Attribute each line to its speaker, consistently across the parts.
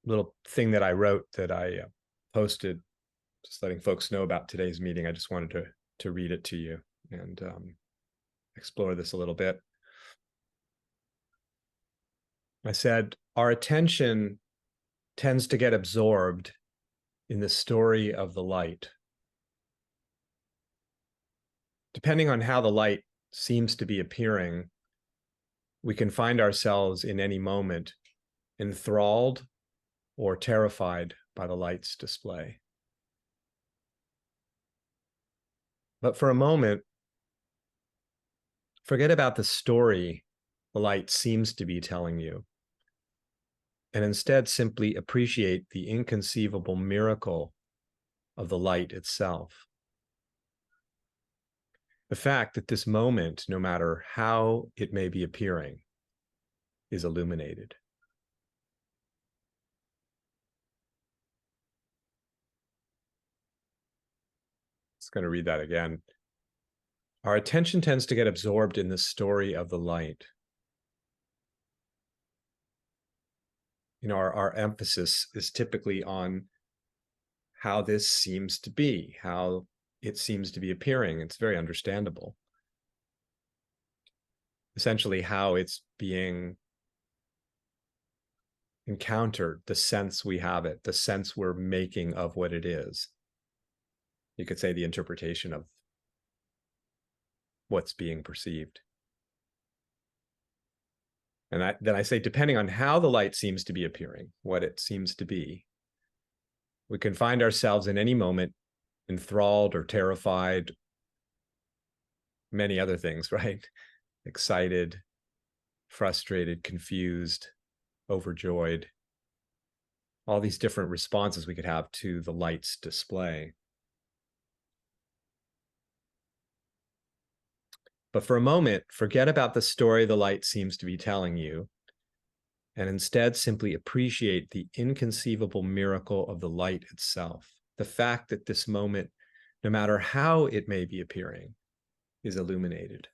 Speaker 1: little thing that I wrote that I posted, just letting folks know about today's meeting. I just wanted to read it to you and explore this a little bit. I said, our attention tends to get absorbed in the story of the light. Depending on how the light seems to be appearing, we can find ourselves in any moment enthralled or terrified by the light's display. But for a moment, forget about the story the light seems to be telling you, and instead simply appreciate the inconceivable miracle of the light itself. The fact that this moment, no matter how it may be appearing, is illuminated. Just going to read that again. Our attention tends to get absorbed in the story of the light. Our emphasis is typically on how this seems to be, how it seems to be appearing. It's very understandable. Essentially, how it's being encountered, the sense we have it, the sense we're making of what it is. You could say the interpretation of what's being perceived. And then I say, depending on how the light seems to be appearing, what it seems to be, we can find ourselves in any moment enthralled or terrified, many other things, right? Excited, frustrated, confused, overjoyed, all these different responses we could have to the light's display. But for a moment, forget about the story the light seems to be telling you, and instead simply appreciate the inconceivable miracle of the light itself. The fact that this moment, no matter how it may be appearing, is illuminated.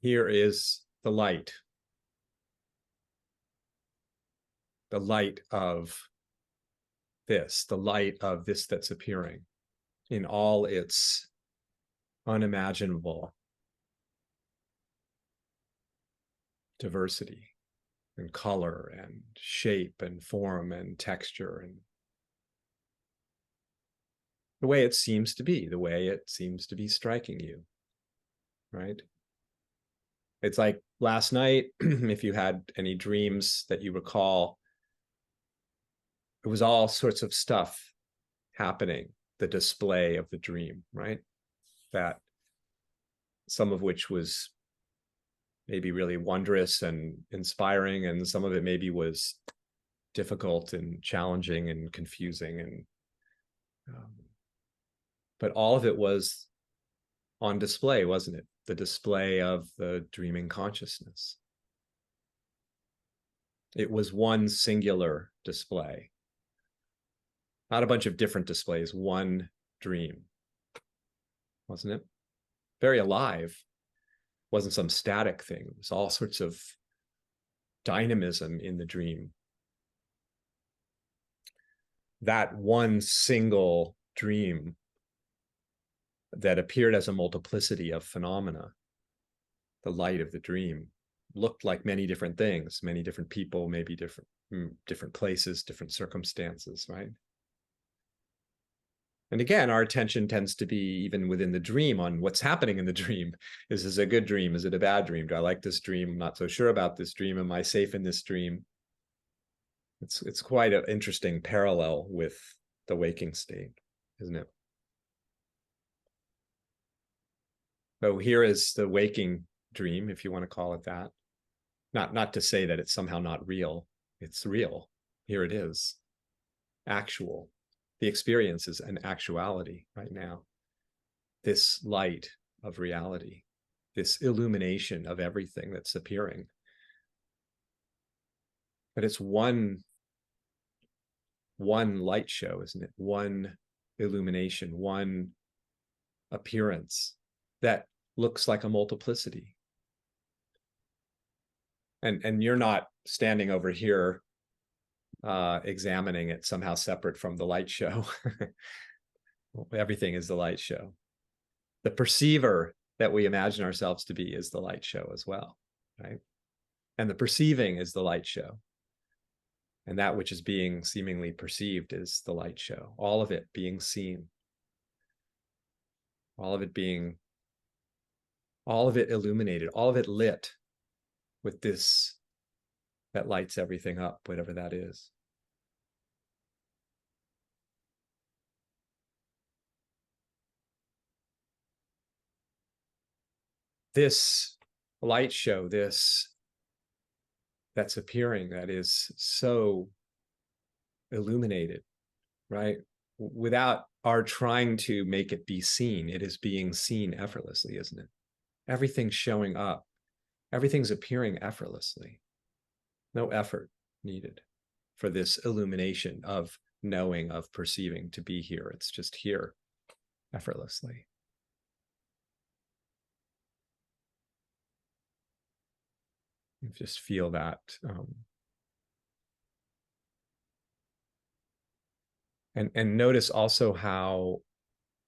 Speaker 1: Here is the light of this, the light of this that's appearing in all its unimaginable diversity and color and shape and form and texture and the way it seems to be, the way it seems to be striking you, right? It's like last night, if you had any dreams that you recall, it was all sorts of stuff happening, the display of the dream, right? That some of which was maybe really wondrous and inspiring, and some of it maybe was difficult and challenging and confusing, and but all of it was on display, wasn't it? The display of the dreaming consciousness. It was one singular display, not a bunch of different displays, one dream, wasn't it? Very alive. Wasn't some static thing. It was all sorts of dynamism in the dream. That one single dream that appeared as a multiplicity of phenomena, the light of the dream, looked like many different things, many different people, maybe different places, different circumstances, right? And again, our attention tends to be, even within the dream, on what's happening in the dream. Is this a good dream? Is it a bad dream? Do I like this dream? I'm not so sure about this dream. Am I safe in this dream? It's quite an interesting parallel with the waking state, isn't it? So here is the waking dream, if you want to call it that. Not to say that it's somehow not real. It's real. Here it is. Actual. The experience is an actuality right now. This light of reality, this illumination of everything that's appearing. But it's one one light show, isn't it? One illumination, one appearance that looks like a multiplicity. And you're not standing over here examining it somehow separate from the light show. Everything is the light show. The perceiver that we imagine ourselves to be is the light show as well, right? And the perceiving is the light show. And that which is being seemingly perceived is the light show. All of it being seen. All of it being, all of it illuminated, all of it lit with this that lights everything up, whatever that is. This light show, this that's appearing, that is so illuminated, right? Without our trying to make it be seen, it is being seen effortlessly, isn't it? Everything's showing up, everything's appearing effortlessly. No effort needed for this illumination of knowing, of perceiving to be here. It's just here effortlessly. You just feel that. And notice also how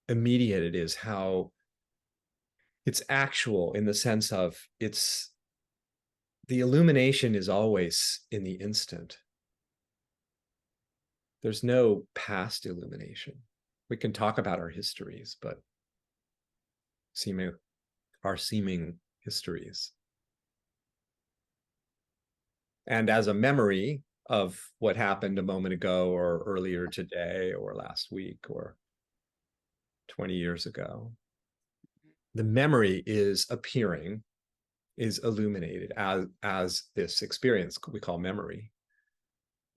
Speaker 1: immediate it is, how it's actual in the sense of it's the illumination is always in the instant. There's no past illumination. We can talk about our histories, but our seeming histories. And as a memory of what happened a moment ago or earlier today or last week or 20 years ago, the memory is appearing, is illuminated as this experience we call memory.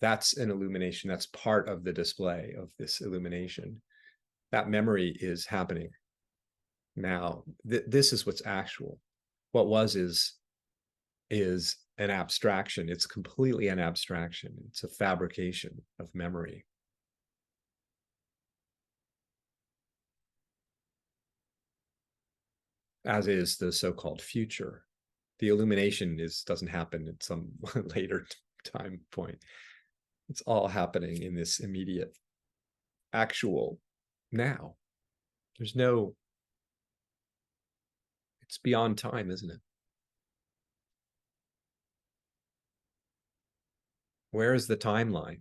Speaker 1: That's an illumination. That's part of the display of this illumination. That memory is happening now. This is what's actual. What was is an abstraction. It's completely an abstraction. It's a fabrication of memory. As is the so-called future. The illumination doesn't happen at some later time point. It's all happening in this immediate, actual now. There's no, it's beyond time, isn't it? Where is the timeline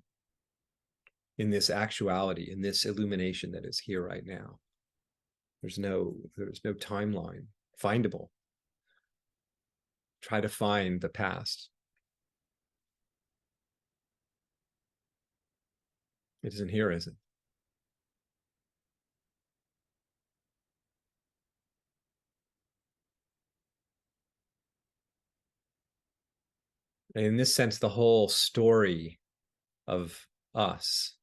Speaker 1: in this actuality, in this illumination that is here right now? There's no timeline findable. Try to find the past. It isn't here, is it? And in this sense, the whole story of us,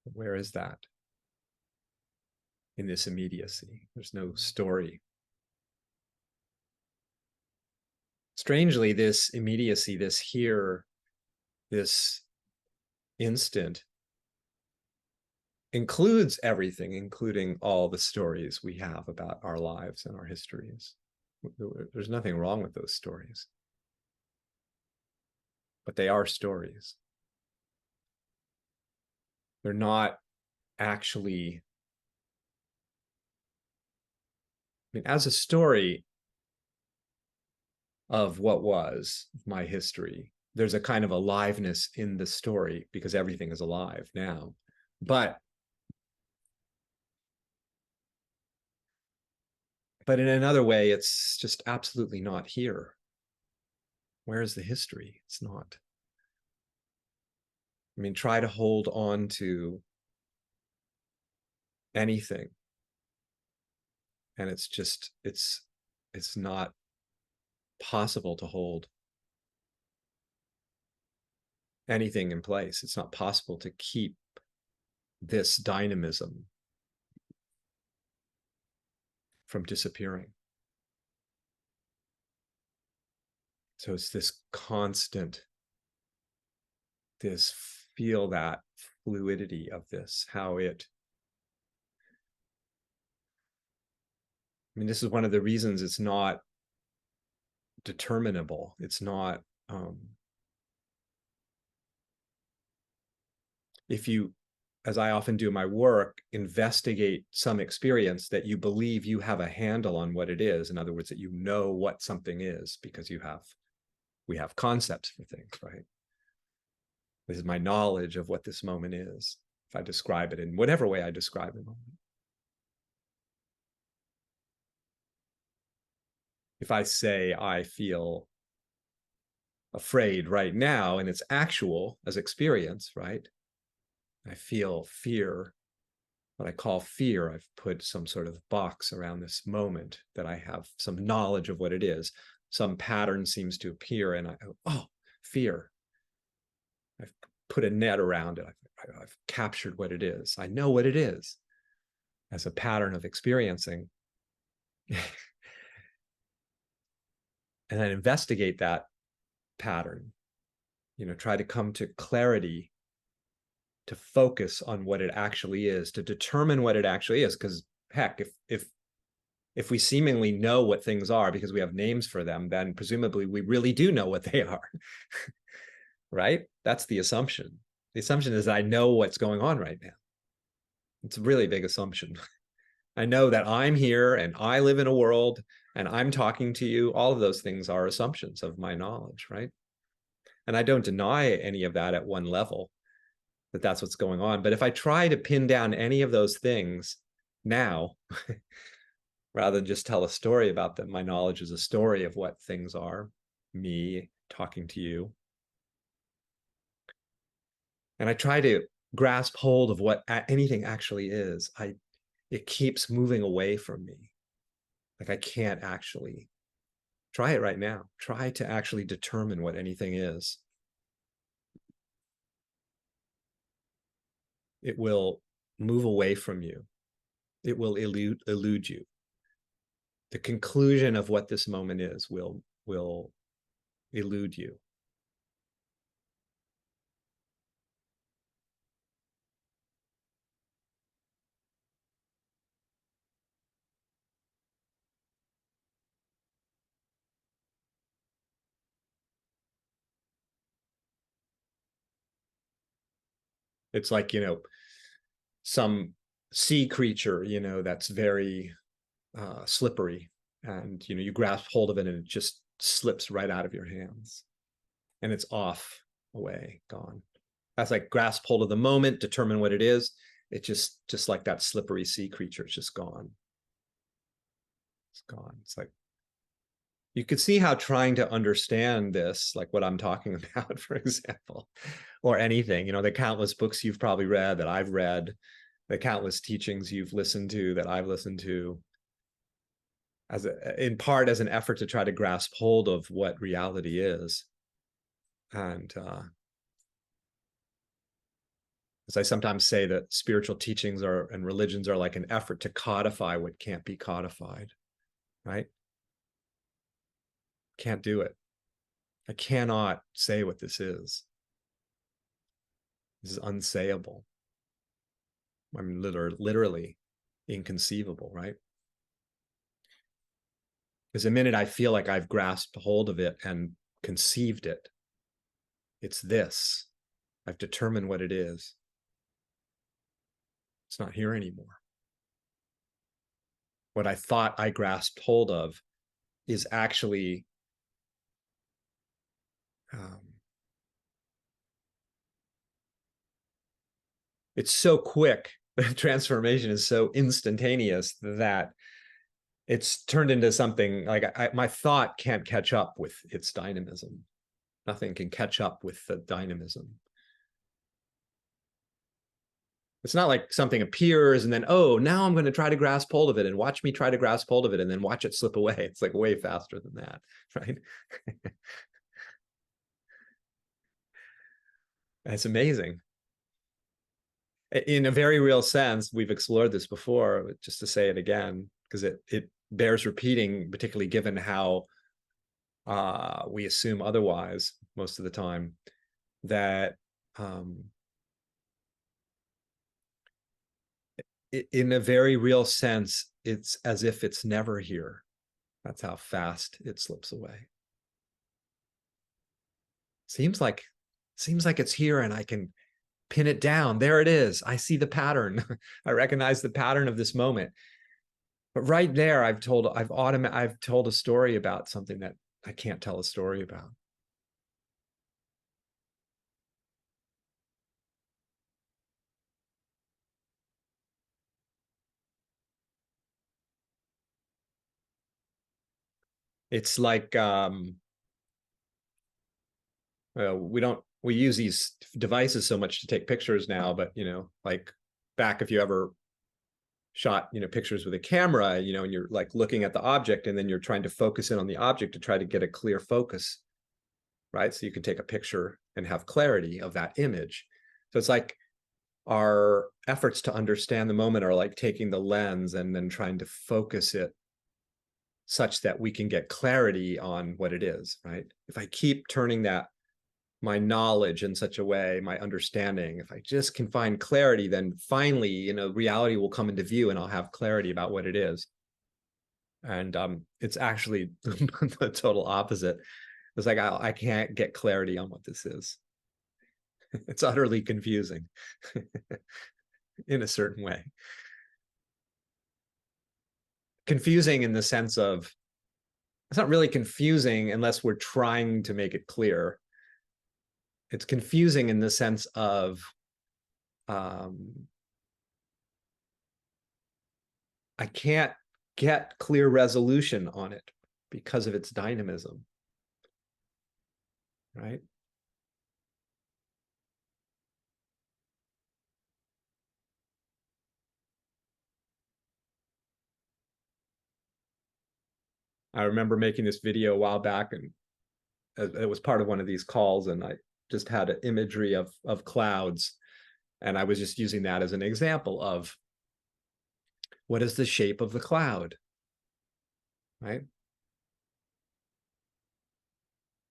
Speaker 1: where is that? In this immediacy, there's no story. Strangely, this immediacy, this here, this instant, includes everything, including all the stories we have about our lives and our histories. There's nothing wrong with those stories, but they are stories. They're not actually, I mean, as a story of what was my history, there's a kind of aliveness in the story because everything is alive now. But in another way, it's just absolutely not here. Where is the history? It's not. I mean, try to hold on to anything, and it's just, it's not possible to hold anything in place. It's not possible to keep this dynamism from disappearing. So it's this constant this, feel that fluidity of this, how it, I mean, this is one of the reasons it's not determinable. It's not, if you, as I often do in my work, investigate some experience that you believe you have a handle on what it is. In other words, that you know what something is because we have concepts for things, right? This is my knowledge of what this moment is. If I describe it in whatever way I describe the moment. If I say I feel afraid right now and it's actual as experience, right? I feel fear, what I call fear. I've put some sort of box around this moment that I have some knowledge of what it is. Some pattern seems to appear and I go, oh, fear. I've put a net around it. I've captured what it is. I know what it is as a pattern of experiencing. And then investigate that pattern, try to come to clarity, to focus on what it actually is, to determine what it actually is. Because heck, if we seemingly know what things are because we have names for them, then presumably we really do know what they are. Right? That's the assumption. The assumption is that I know what's going on right now. It's a really big assumption. I know that I'm here and I live in a world and I'm talking to you. All of those things are assumptions of my knowledge, right? And I don't deny any of that at one level, that that's what's going on. But if I try to pin down any of those things now, rather than just tell a story about them, my knowledge is a story of what things are, me talking to you. And I try to grasp hold of what anything actually is. It keeps moving away from me. Like I can't actually. Try it right now. Try to actually determine what anything is. It will move away from you. It will elude you. The conclusion of what this moment is will elude you. It's like, some sea creature, that's very slippery, and you grasp hold of it and it just slips right out of your hands and it's off, away, gone. That's like grasp hold of the moment, determine what it is. It's just like that slippery sea creature. It's just gone. It's gone. It's like, you could see how trying to understand this, like what I'm talking about, for example, or anything, the countless books you've probably read, that I've read, the countless teachings you've listened to, that I've listened to, in part as an effort to try to grasp hold of what reality is. And as I sometimes say, that spiritual teachings and religions are like an effort to codify what can't be codified, right? Can't do it. I cannot say what this is. This is unsayable. I mean, literally inconceivable, right? Because the minute I feel like I've grasped hold of it and conceived it, it's this. I've determined what it is. It's not here anymore. What I thought I grasped hold of is actually it's so quick. The transformation is so instantaneous that it's turned into something like my thought can't catch up with its dynamism. Nothing can catch up with the dynamism. It's not like something appears and then, oh, now I'm going to try to grasp hold of it, and watch me try to grasp hold of it and then watch it slip away. It's like way faster than that, right? It's amazing. In a very real sense, we've explored this before, just to say it again, because it bears repeating, particularly given how we assume otherwise most of the time, that um, in a very real sense, it's as if it's never here. That's how fast it slips away. Seems like it's here and I can pin it down. There it is. I see the pattern. I recognize the pattern of this moment. But right there, I've told a story about something that I can't tell a story about. It's like we use these devices so much to take pictures now, but like back if you ever shot pictures with a camera, and you're like looking at the object and then you're trying to focus in on the object to try to get a clear focus, right? So you can take a picture and have clarity of that image. So it's like our efforts to understand the moment are like taking the lens and then trying to focus it such that we can get clarity on what it is, right? If I keep turning that my knowledge in such a way, my understanding, if I just can find clarity, then finally, reality will come into view and I'll have clarity about what it is. And it's actually the total opposite. It's like I can't get clarity on what this is. It's utterly confusing in a certain way. Confusing in the sense of it's not really confusing unless we're trying to make it clear. It's confusing in the sense of I can't get clear resolution on it because of its dynamism, right? I remember making this video a while back, and it was part of one of these calls, and I just had an imagery of clouds, and I was just using that as an example of what is the shape of the cloud, right?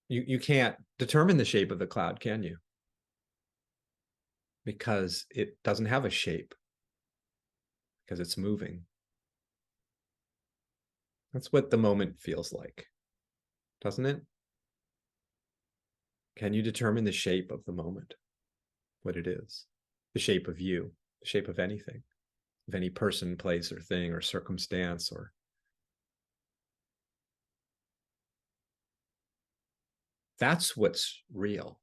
Speaker 1: You can't determine the shape of the cloud, can you? Because it doesn't have a shape, because it's moving. That's what the moment feels like, doesn't it? Can you determine the shape of the moment, what it is? The shape of you, the shape of anything, of any person, place, or thing, or circumstance, or that's what's real.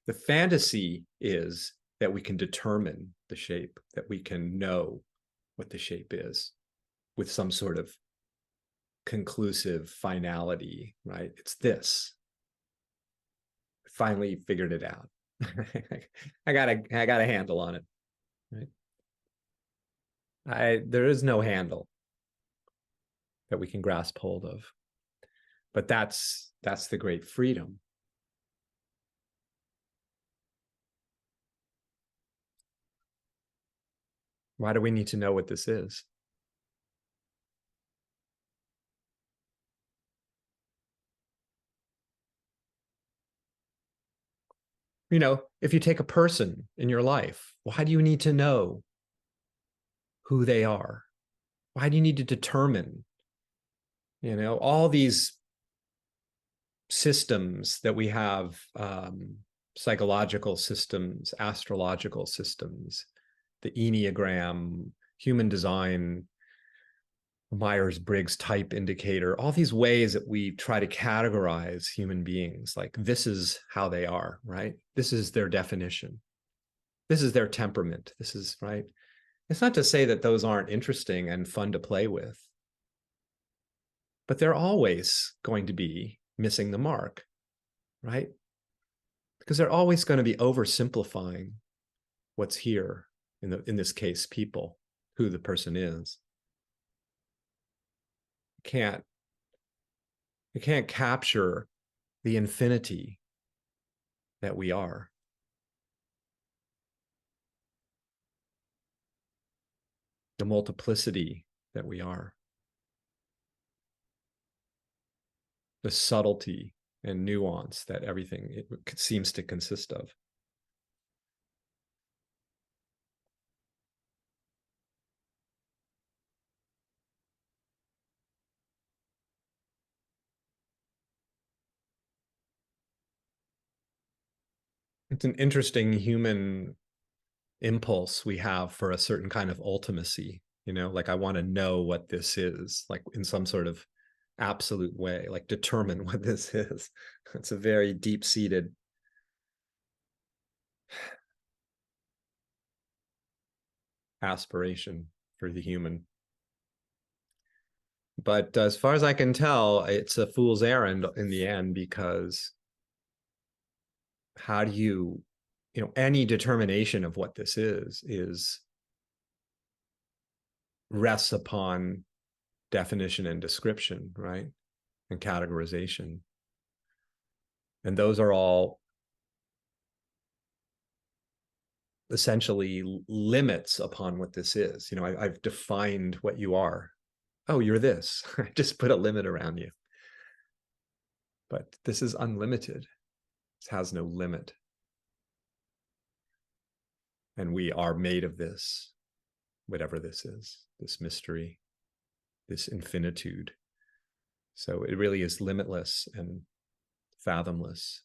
Speaker 1: The fantasy is that we can determine the shape, that we can know what the shape is with some sort of conclusive finality, right? It's this. Finally figured it out. I got a handle on it. Right? There is no handle that we can grasp hold of. But that's the great freedom. Why do we need to know what this is? If you take a person in your life, why do you need to know who they are? Why do you need to determine, all these systems that we have, psychological systems, astrological systems, the Enneagram, human design, Myers-Briggs type indicator, all these ways that we try to categorize human beings, like this is how they are, right? This is their definition. This is their temperament. This is, right? It's not to say that those aren't interesting and fun to play with, but they're always going to be missing the mark, right? Because they're always going to be oversimplifying what's here, in this case, people, who the person is. Can't you can't capture the infinity that we are. The multiplicity that we are. The subtlety and nuance that everything it seems to consist of. It's an interesting human impulse we have for a certain kind of ultimacy, like I want to know what this is, like in some sort of absolute way, like determine what this is. It's a very deep-seated aspiration for the human. But as far as I can tell, it's a fool's errand in the end, because how do any determination of what this is rests upon definition and description, right? And categorization. And those are all essentially limits upon what this is. I've defined what you are. Oh, you're this. I just put a limit around you. But this is unlimited. This has no limit. And we are made of this, whatever this is, this mystery, this infinitude. So it really is limitless and fathomless.